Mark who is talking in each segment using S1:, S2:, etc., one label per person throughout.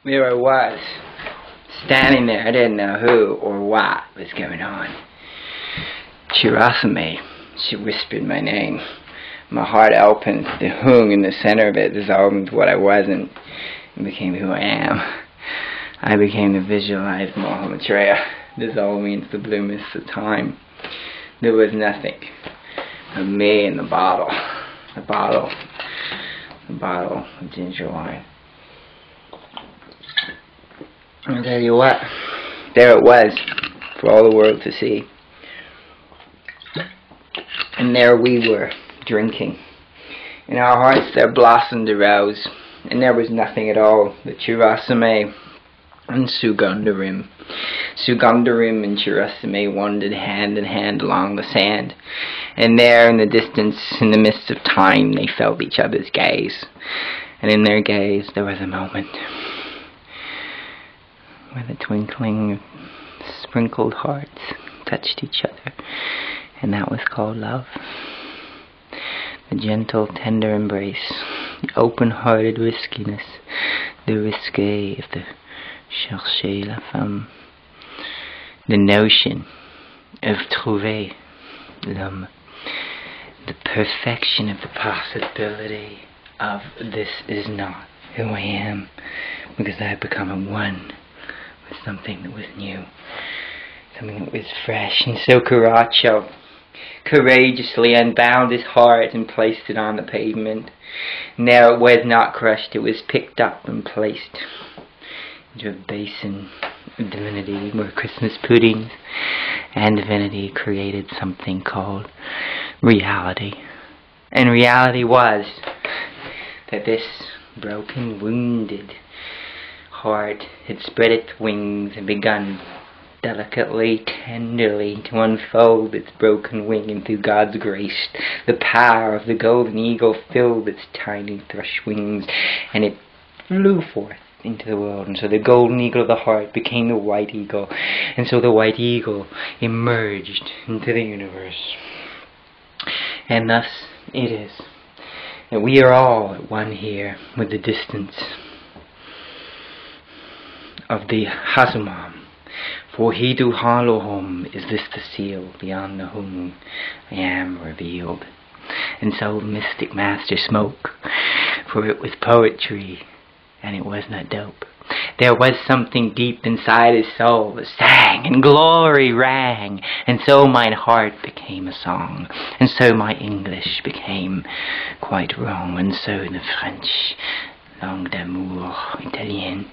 S1: There I was, standing there. I didn't know who or what was going on. Chirasame, she whispered my name. My heart opened, the hung in the center of it dissolved into what I wasn't, and became who I am. I became the visualized Mahamaitreya, dissolving into the blue mist of time. There was nothing of me in the bottle of ginger wine. I'll tell you what, there it was, for all the world to see. And there we were, drinking. In our hearts there blossomed a rose, and there was nothing at all but Chirasame and Sugundarim. Sugundarim and Chirasame wandered hand in hand along the sand, and there in the distance, in the midst of time, they felt each other's gaze. And in their gaze there was a moment where the twinkling of sprinkled hearts touched each other, and that was called love. The gentle, tender embrace, the open-hearted riskiness, the risque of the chercher la femme, the notion of trouver l'homme, the perfection of the possibility of this is not who I am, because I have become one with something that was new, something that was fresh. And so Caracho courageously unbound his heart and placed it on the pavement. Now it was not crushed, it was picked up and placed into a basin of divinity, where Christmas puddings and divinity created something called reality. And reality was that this broken, wounded heart had spread its wings and begun delicately, tenderly to unfold its broken wing, and through God's grace the power of the golden eagle filled its tiny thrush wings, and it flew forth into the world. And so the golden eagle of the heart became the white eagle, and so the white eagle emerged into the universe. And thus it is that we are all at one here with the distance of the Hasumam. For he do Halohom is this the seal beyond the whom I am revealed. And so the mystic master spoke, for it was poetry, and it was not dope. There was something deep inside his soul that sang, and glory rang, and so my heart became a song, and so my English became quite wrong, and so the French langue d'amour, Italien,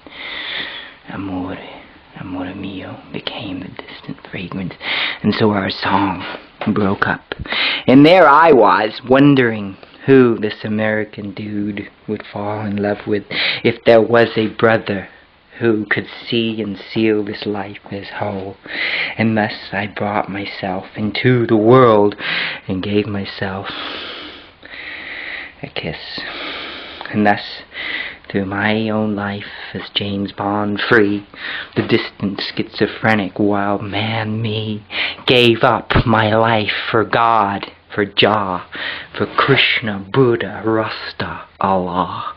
S1: amore mio, became the distant fragrance, and so our song broke up. And there I was, wondering who this American dude would fall in love with, if there was a brother who could see and seal this life as whole. And thus I brought myself into the world and gave myself a kiss. And thus, through my own life as James Bond free, the distant schizophrenic wild man me gave up my life for God, for Jah, for Krishna, Buddha, Rasta, Allah,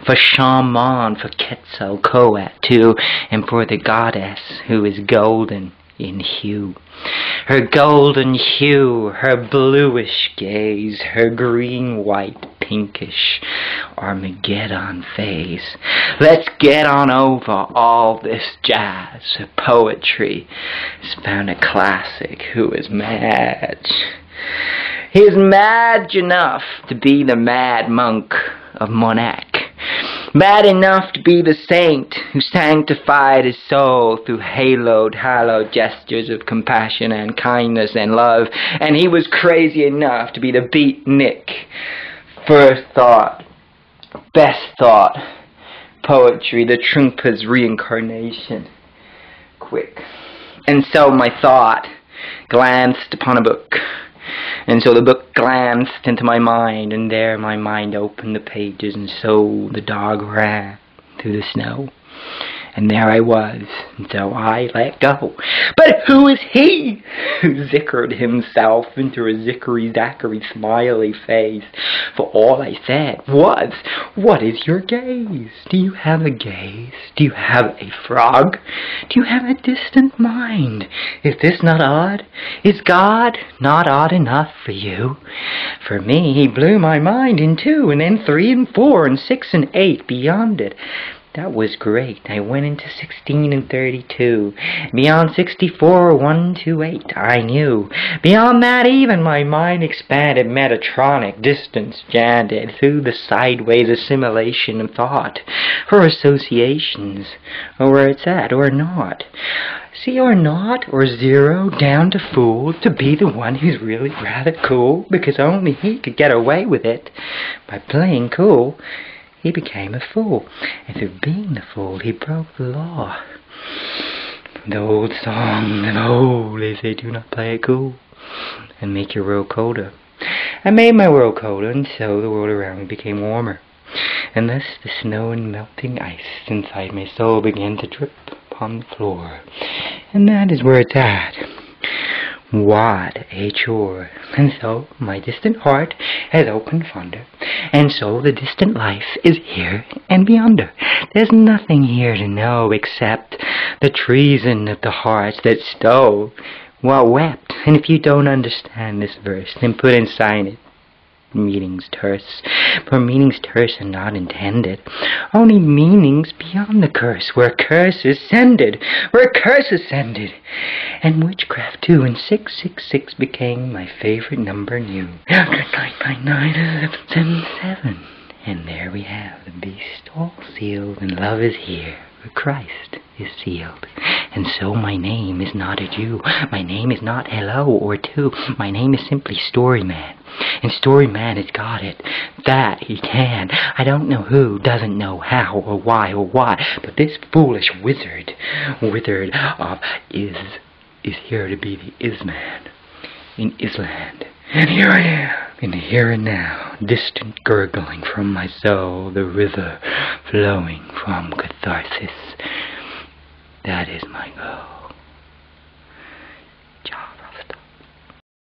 S1: for Shaman, for Quetzalcoatl, and for the goddess who is golden in hue. Her golden hue, her bluish gaze, her green, white, pinkish Armageddon phase. Let's get on over all this jazz. Her poetry has found a classic who is mad. He is mad enough to be the mad monk of Monac. Mad enough to be the saint who sanctified his soul through hallowed gestures of compassion and kindness and love. And he was crazy enough to be the beatnik. First thought, best thought, poetry, the Trungpa's reincarnation. Quick. And so my thought glanced upon a book. And so the book glanced into my mind, and there my mind opened the pages, and so the dog ran through the snow. And there I was, and so I let go. But who is he who zickered himself into a zickery-zackery smiley face? For all I said was, what is your gaze? Do you have a gaze? Do you have a frog? Do you have a distant mind? Is this not odd? Is God not odd enough for you? For me, he blew my mind in two, and then 3 and 4 and 6 and 8 beyond it. That was great. I went into 16 and 32. Beyond 64, 1 to 8, I knew. Beyond that even, my mind expanded, Metatronic, distance janded, through the sideways assimilation of thought. Her associations, or where it's at, or not. See, or not, or 0, down to fool, to be the one who's really rather cool, because only he could get away with it. By playing cool, he became a fool, and through being the fool, he broke the law. The old song of old, they say, do not play it cool, and make your world colder. I made my world colder, and so the world around me became warmer. And thus the snow and melting ice inside my soul began to drip upon the floor. And that is where it's at. What a chore. And so my distant heart has opened fonder, and so the distant life is here and beyonder. There's nothing here to know except the treason of the hearts that stole while wept. And if you don't understand this verse, then put inside it meanings terse, for meanings terse are not intended, only meanings beyond the curse, where curse is sended, where curse is sended. And witchcraft 2 and 666 became my favorite number new, after 999 777. And there we have the beast all sealed, and love is here, where Christ is sealed. And so my name is not a Jew, my name is not hello or two, my name is simply Storyman. And Storyman has got it, that he can. I don't know who, doesn't know how or why, but this foolish wizard of is here to be the Isman in Island. And here I am, in the here and now, distant gurgling from my soul, the river flowing from catharsis. That is my goal.